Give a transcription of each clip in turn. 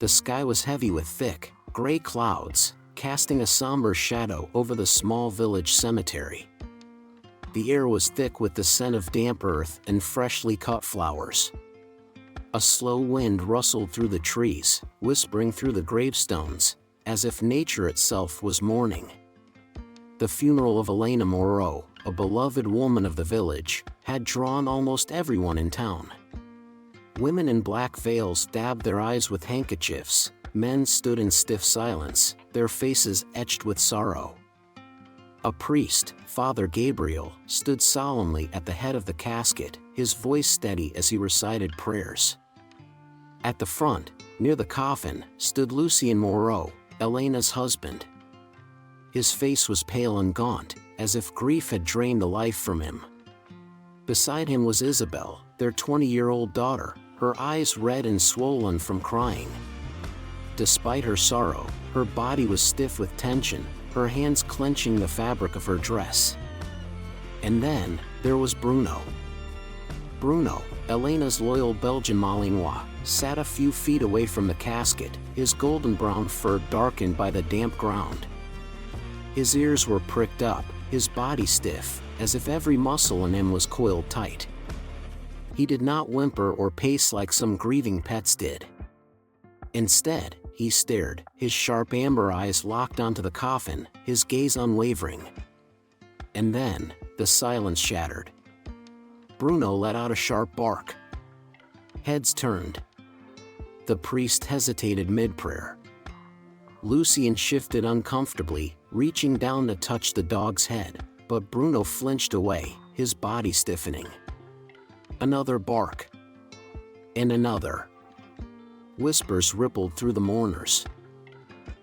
The sky was heavy with thick, gray clouds, casting a somber shadow over the small village cemetery. The air was thick with the scent of damp earth and freshly cut flowers. A slow wind rustled through the trees, whispering through the gravestones, as if nature itself was mourning. The funeral of Elena Moreau, a beloved woman of the village, had drawn almost everyone in town. Women in black veils dabbed their eyes with handkerchiefs, men stood in stiff silence, their faces etched with sorrow. A priest, Father Gabriel, stood solemnly at the head of the casket, his voice steady as he recited prayers. At the front, near the coffin, stood Lucien Moreau, Elena's husband. His face was pale and gaunt, as if grief had drained the life from him. Beside him was Isabel, their 20-year-old daughter, her eyes red and swollen from crying. Despite her sorrow, her body was stiff with tension, her hands clenching the fabric of her dress. And then, there was Bruno. Bruno, Elena's loyal Belgian Malinois, sat a few feet away from the casket, his golden brown fur darkened by the damp ground. His ears were pricked up, his body stiff, as if every muscle in him was coiled tight. He did not whimper or pace like some grieving pets did. Instead, he stared, his sharp amber eyes locked onto the coffin, his gaze unwavering. And then, the silence shattered. Bruno let out a sharp bark. Heads turned. The priest hesitated mid-prayer. Lucien shifted uncomfortably, reaching down to touch the dog's head, but Bruno flinched away, his body stiffening. Another bark. And another. Whispers rippled through the mourners.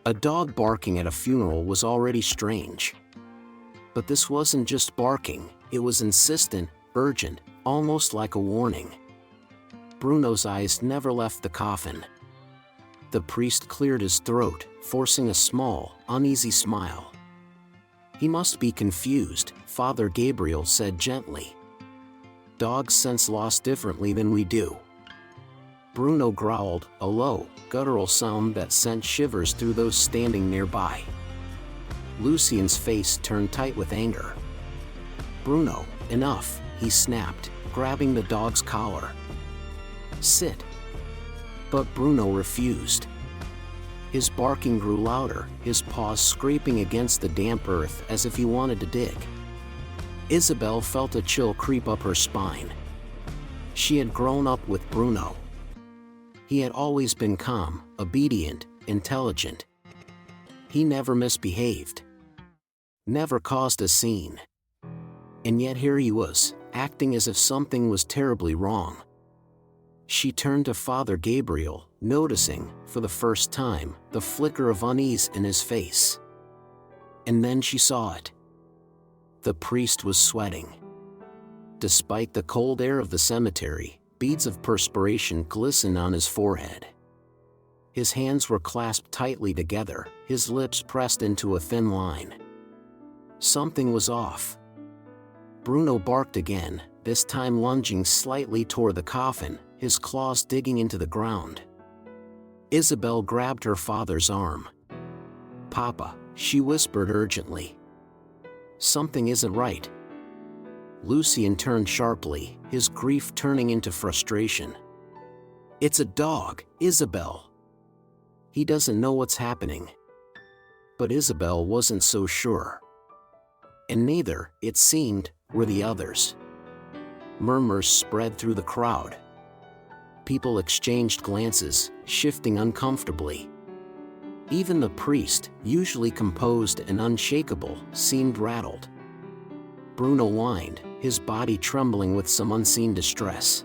A dog barking at a funeral was already strange. But this wasn't just barking, it was insistent, urgent, almost like a warning. Bruno's eyes never left the coffin. The priest cleared his throat, forcing a small, uneasy smile. "He must be confused," Father Gabriel said gently. "Dogs sense loss differently than we do." Bruno growled, a low, guttural sound that sent shivers through those standing nearby. Lucien's face turned tight with anger. "Bruno, enough," he snapped, grabbing the dog's collar. "Sit." But Bruno refused. His barking grew louder, his paws scraping against the damp earth as if he wanted to dig. Isabel felt a chill creep up her spine. She had grown up with Bruno. He had always been calm, obedient, intelligent. He never misbehaved. Never caused a scene. And yet here he was, acting as if something was terribly wrong. She turned to Father Gabriel, noticing, for the first time, the flicker of unease in his face. And then she saw it. The priest was sweating. Despite the cold air of the cemetery, beads of perspiration glistened on his forehead. His hands were clasped tightly together, his lips pressed into a thin line. Something was off. Bruno barked again, this time lunging slightly toward the coffin, his claws digging into the ground. Isabel grabbed her father's arm. "Papa," she whispered urgently. "Something isn't right." Lucien turned sharply, his grief turning into frustration. "It's a dog, Isabel. He doesn't know what's happening." But Isabel wasn't so sure. And neither, it seemed, were the others. Murmurs spread through the crowd. People exchanged glances, shifting uncomfortably. Even the priest, usually composed and unshakable, seemed rattled. Bruno whined, his body trembling with some unseen distress.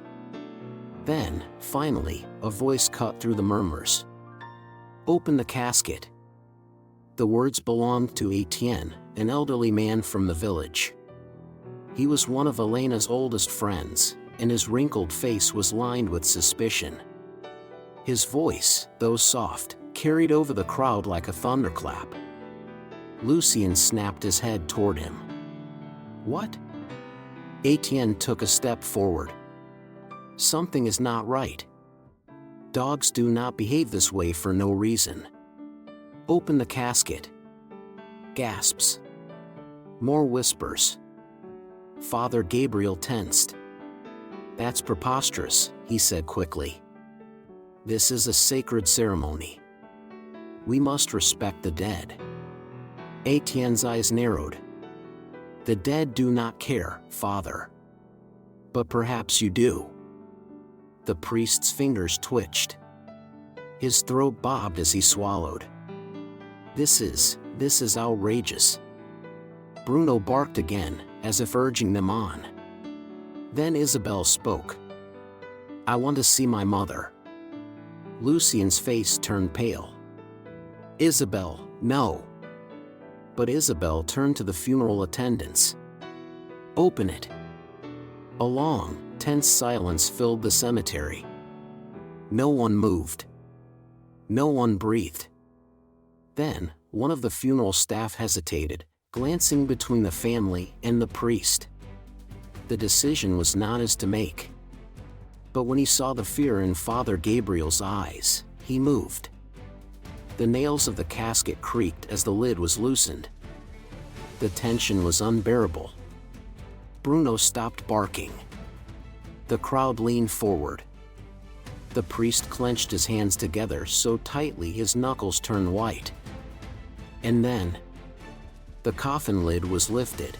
Then, finally, a voice cut through the murmurs. "Open the casket." The words belonged to Etienne, an elderly man from the village. He was one of Elena's oldest friends, and his wrinkled face was lined with suspicion. His voice, though soft, carried over the crowd like a thunderclap. Lucien snapped his head toward him. "What?" Etienne took a step forward. "Something is not right." Dogs do not behave this way for no reason. Open the casket. Gasps. More whispers. Father Gabriel tensed. That's preposterous, he said quickly. This is a sacred ceremony. We must respect the dead. Etienne's eyes narrowed. The dead do not care, Father. But perhaps you do. The priest's fingers twitched. His throat bobbed as he swallowed. This is outrageous. Bruno barked again, as if urging them on. Then Isabelle spoke. I want to see my mother. Lucien's face turned pale. Isabelle, no. But Isabelle turned to the funeral attendants. Open it. A long, tense silence filled the cemetery. No one moved. No one breathed. Then, one of the funeral staff hesitated, glancing between the family and the priest. The decision was not his to make. But when he saw the fear in Father Gabriel's eyes, he moved. The nails of the casket creaked as the lid was loosened. The tension was unbearable. Bruno stopped barking. The crowd leaned forward. The priest clenched his hands together so tightly his knuckles turned white. And then, the coffin lid was lifted.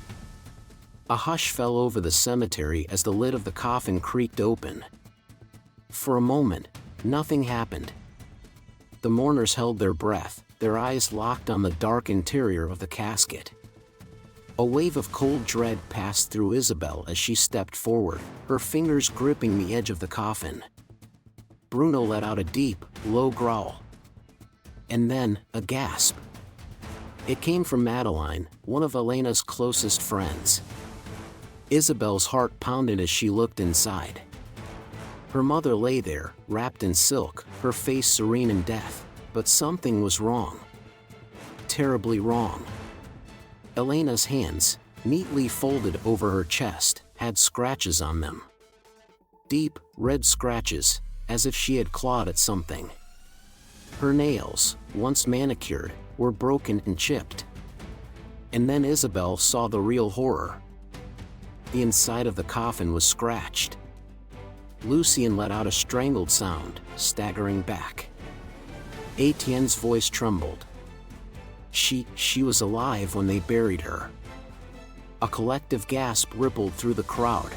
A hush fell over the cemetery as the lid of the coffin creaked open. For a moment, nothing happened. The mourners held their breath, their eyes locked on the dark interior of the casket. A wave of cold dread passed through Isabelle as she stepped forward, her fingers gripping the edge of the coffin. Bruno let out a deep, low growl. And then, a gasp. It came from Madeline, one of Elena's closest friends. Isabelle's heart pounded as she looked inside. Her mother lay there, wrapped in silk, her face serene in death, but something was wrong. Terribly wrong. Elena's hands, neatly folded over her chest, had scratches on them. Deep, red scratches, as if she had clawed at something. Her nails, once manicured, were broken and chipped. And then Isabelle saw the real horror. The inside of the coffin was scratched. Lucien let out a strangled sound, staggering back. Etienne's voice trembled. She was alive when they buried her. A collective gasp rippled through the crowd.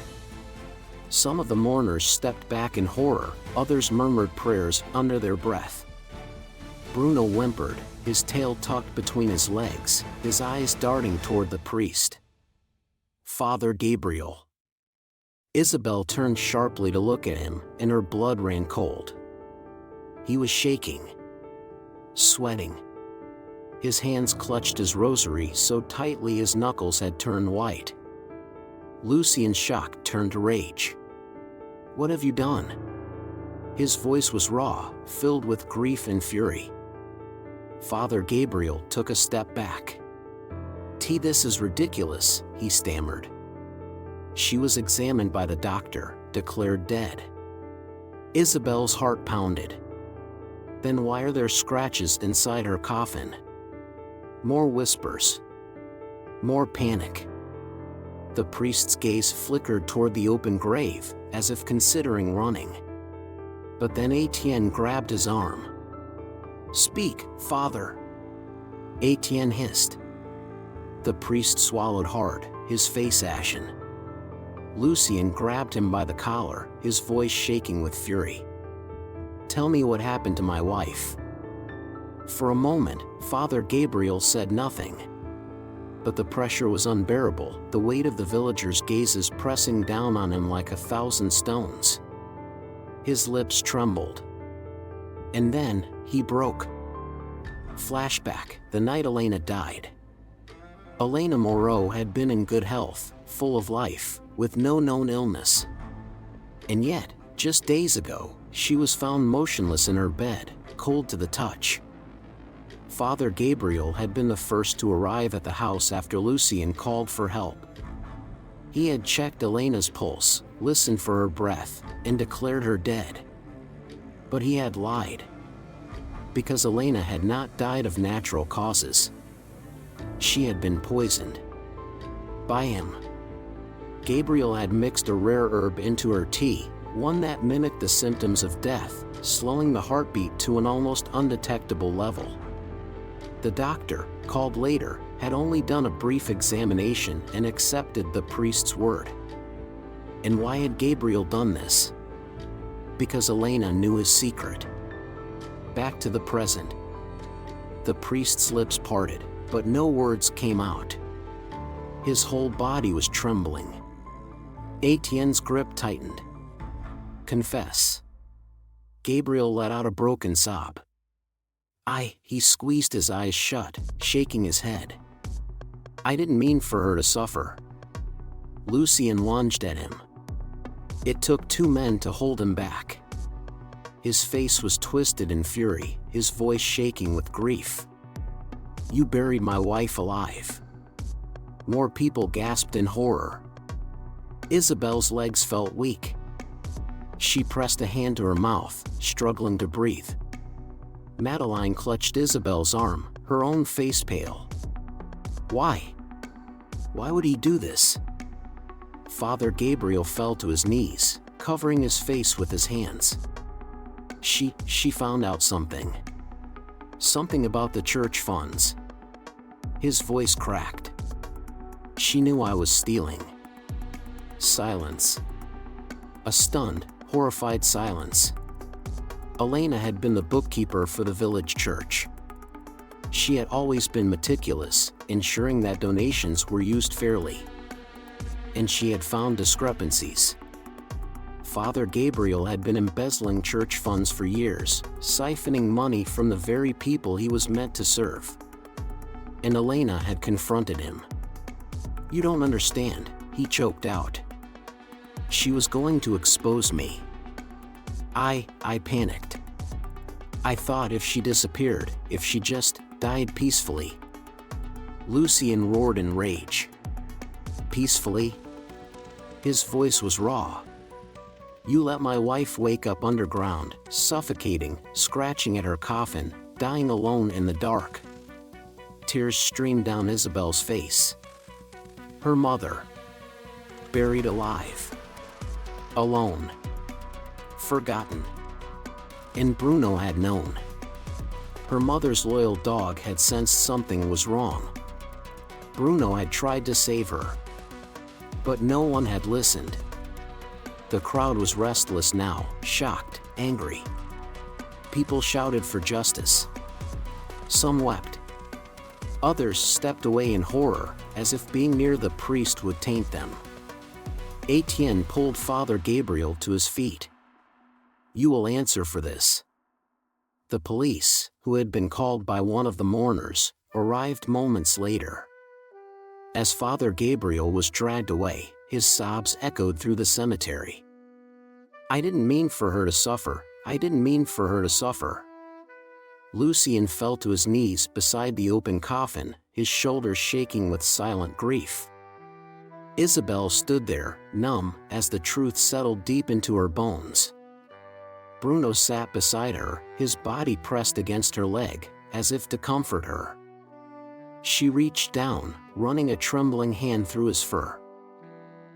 Some of the mourners stepped back in horror, others murmured prayers under their breath. Bruno whimpered, his tail tucked between his legs, his eyes darting toward the priest. Father Gabriel. Isabelle turned sharply to look at him, and her blood ran cold. He was shaking. Sweating. His hands clutched his rosary so tightly his knuckles had turned white. Lucien's shock turned to rage. What have you done? His voice was raw, filled with grief and fury. Father Gabriel took a step back. This is ridiculous, he stammered. She was examined by the doctor, declared dead. Isabelle's heart pounded. Then why are there scratches inside her coffin? More whispers. More panic. The priest's gaze flickered toward the open grave, as if considering running. But then Etienne grabbed his arm. Speak, Father. Etienne hissed. The priest swallowed hard, his face ashen. Lucien grabbed him by the collar, his voice shaking with fury. Tell me what happened to my wife. For a moment, Father Gabriel said nothing. But the pressure was unbearable, the weight of the villagers' gazes pressing down on him like 1,000 stones. His lips trembled. And then, he broke. Flashback, the night Elena died. Elena Moreau had been in good health, full of life, with no known illness. And yet, just days ago, she was found motionless in her bed, cold to the touch. Father Gabriel had been the first to arrive at the house after Lucien called for help. He had checked Elena's pulse, listened for her breath, and declared her dead. But he had lied. Because Elena had not died of natural causes. She had been poisoned. By him. Gabriel had mixed a rare herb into her tea, one that mimicked the symptoms of death, slowing the heartbeat to an almost undetectable level. The doctor, called later, had only done a brief examination and accepted the priest's word. And why had Gabriel done this? Because Elena knew his secret. Back to the present. The priest's lips parted, but no words came out. His whole body was trembling. Etienne's grip tightened. Confess. Gabriel let out a broken sob. He squeezed his eyes shut, shaking his head. I didn't mean for her to suffer. Lucien lunged at him. It took two men to hold him back. His face was twisted in fury, his voice shaking with grief. You buried my wife alive. More people gasped in horror. Isabelle's legs felt weak. She pressed a hand to her mouth, struggling to breathe. Madeline clutched Isabelle's arm, her own face pale. Why? Why would he do this? Father Gabriel fell to his knees, covering his face with his hands. She found out something. Something about the church funds. His voice cracked. She knew I was stealing. Silence. A stunned, horrified silence. Elena had been the bookkeeper for the village church. She had always been meticulous, ensuring that donations were used fairly. And she had found discrepancies. Father Gabriel had been embezzling church funds for years, siphoning money from the very people he was meant to serve. And Elena had confronted him. You don't understand, he choked out. She was going to expose me. I panicked. I thought if she disappeared, if she just died peacefully. Lucien roared in rage. Peacefully? His voice was raw. You let my wife wake up underground, suffocating, scratching at her coffin, dying alone in the dark. Tears streamed down Isabelle's face. Her mother. Buried alive. Alone. Forgotten. And Bruno had known. Her mother's loyal dog had sensed something was wrong. Bruno had tried to save her. But no one had listened. The crowd was restless now, shocked, angry. People shouted for justice. Some wept. Others stepped away in horror, as if being near the priest would taint them. Etienne pulled Father Gabriel to his feet. You will answer for this. The police, who had been called by one of the mourners, arrived moments later. As Father Gabriel was dragged away, his sobs echoed through the cemetery. I didn't mean for her to suffer, I didn't mean for her to suffer. Lucien fell to his knees beside the open coffin, his shoulders shaking with silent grief. Isabelle stood there, numb, as the truth settled deep into her bones. Bruno sat beside her, his body pressed against her leg, as if to comfort her. She reached down, running a trembling hand through his fur.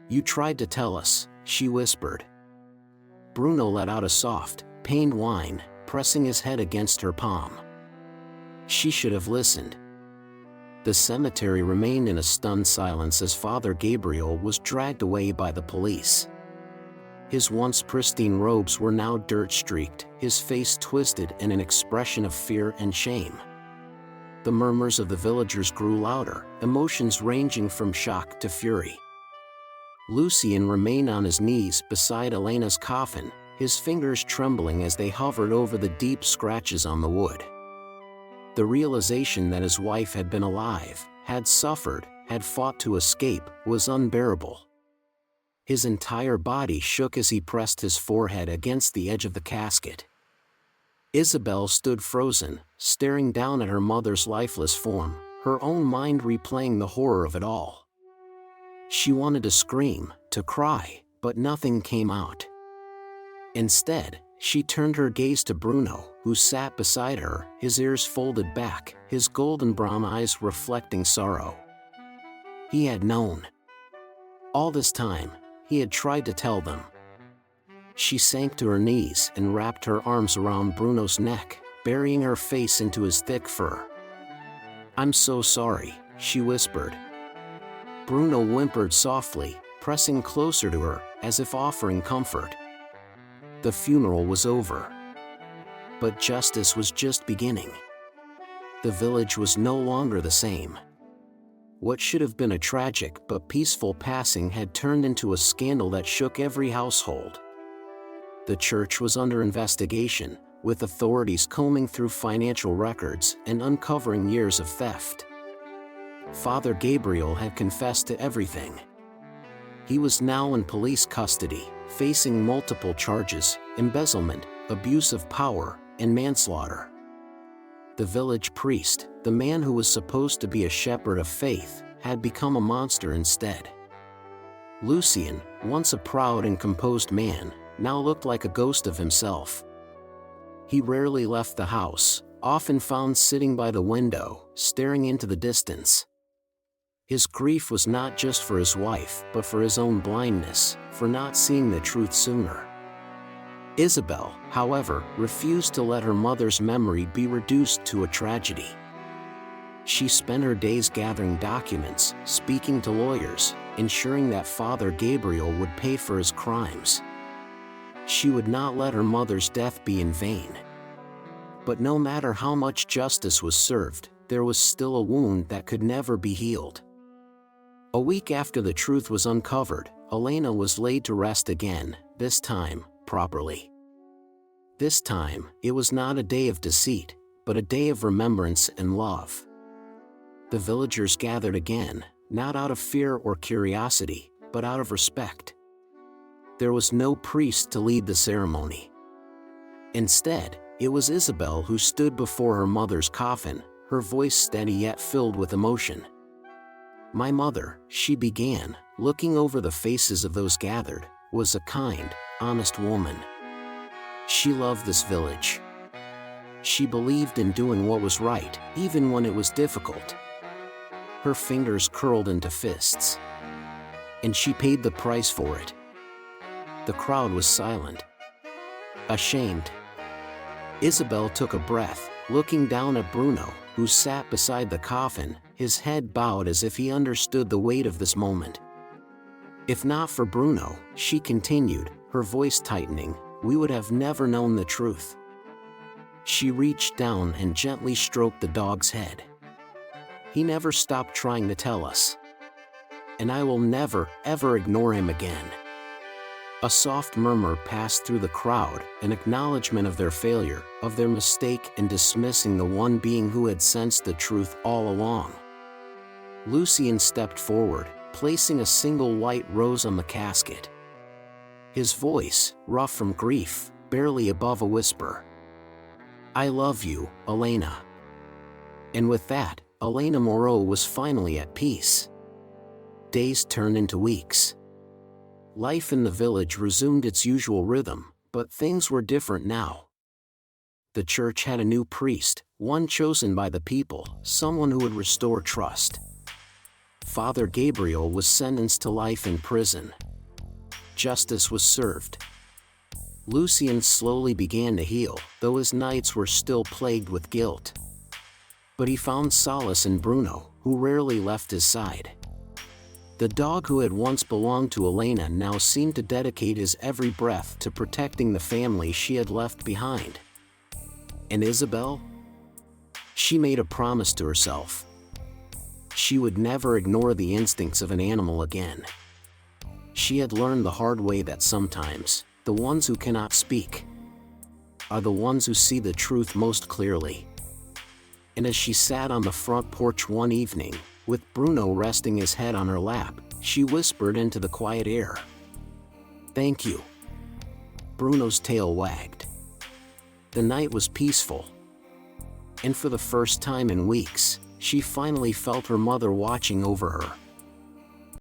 You tried to tell us, she whispered. Bruno let out a soft, pained whine, pressing his head against her palm. She should have listened. The cemetery remained in a stunned silence as Father Gabriel was dragged away by the police. His once pristine robes were now dirt-streaked, his face twisted in an expression of fear and shame. The murmurs of the villagers grew louder, emotions ranging from shock to fury. Lucien remained on his knees beside Elena's coffin, his fingers trembling as they hovered over the deep scratches on the wood. The realization that his wife had been alive, had suffered, had fought to escape, was unbearable. His entire body shook as he pressed his forehead against the edge of the casket. Isabelle stood frozen, staring down at her mother's lifeless form, her own mind replaying the horror of it all. She wanted to scream, to cry, but nothing came out. Instead, She turned her gaze to Bruno, who sat beside her, his ears folded back, his golden brown eyes reflecting sorrow. He had known. All this time, he had tried to tell them. She sank to her knees and wrapped her arms around Bruno's neck, burying her face into his thick fur. "I'm so sorry," she whispered. Bruno whimpered softly, pressing closer to her, as if offering comfort. The funeral was over. But justice was just beginning. The village was no longer the same. What should have been a tragic but peaceful passing had turned into a scandal that shook every household. The church was under investigation, with authorities combing through financial records and uncovering years of theft. Father Gabriel had confessed to everything. He was now in police custody, facing multiple charges: embezzlement, abuse of power, and manslaughter. The village priest, the man who was supposed to be a shepherd of faith, had become a monster instead. Lucien, once a proud and composed man, now looked like a ghost of himself. He rarely left the house, often found sitting by the window, staring into the distance. His grief was not just for his wife, but for his own blindness, for not seeing the truth sooner. Isabel, however, refused to let her mother's memory be reduced to a tragedy. She spent her days gathering documents, speaking to lawyers, ensuring that Father Gabriel would pay for his crimes. She would not let her mother's death be in vain. But no matter how much justice was served, there was still a wound that could never be healed. A week after the truth was uncovered, Elena was laid to rest again, this time, properly. This time, it was not a day of deceit, but a day of remembrance and love. The villagers gathered again, not out of fear or curiosity, but out of respect. There was no priest to lead the ceremony. Instead, it was Isabel who stood before her mother's coffin, her voice steady yet filled with emotion. "My mother," she began, looking over the faces of those gathered, "was a kind, honest woman. She loved this village. She believed in doing what was right, even when it was difficult." Her fingers curled into fists. "And she paid the price for it." The crowd was silent. Ashamed. Isabel took a breath, looking down at Bruno, who sat beside the coffin, his head bowed as if he understood the weight of this moment. "If not for Bruno," she continued, her voice tightening, "we would have never known the truth." She reached down and gently stroked the dog's head. "He never stopped trying to tell us. And I will never, ever ignore him again." A soft murmur passed through the crowd, an acknowledgement of their failure, of their mistake in dismissing the one being who had sensed the truth all along. Lucien stepped forward, placing a single white rose on the casket. His voice, rough from grief, barely above a whisper. "I love you, Elena." And with that, Elena Moreau was finally at peace. Days turned into weeks. Life in the village resumed its usual rhythm, but things were different now. The church had a new priest, one chosen by the people, someone who would restore trust. Father Gabriel was sentenced to life in prison. Justice was served. Lucien slowly began to heal, though his nights were still plagued with guilt. But he found solace in Bruno, who rarely left his side. The dog who had once belonged to Elena now seemed to dedicate his every breath to protecting the family she had left behind. And Isabel? She made a promise to herself. She would never ignore the instincts of an animal again. She had learned the hard way that sometimes, the ones who cannot speak are the ones who see the truth most clearly. And as she sat on the front porch one evening, with Bruno resting his head on her lap, she whispered into the quiet air, "Thank you." Bruno's tail wagged. The night was peaceful. And for the first time in weeks, she finally felt her mother watching over her.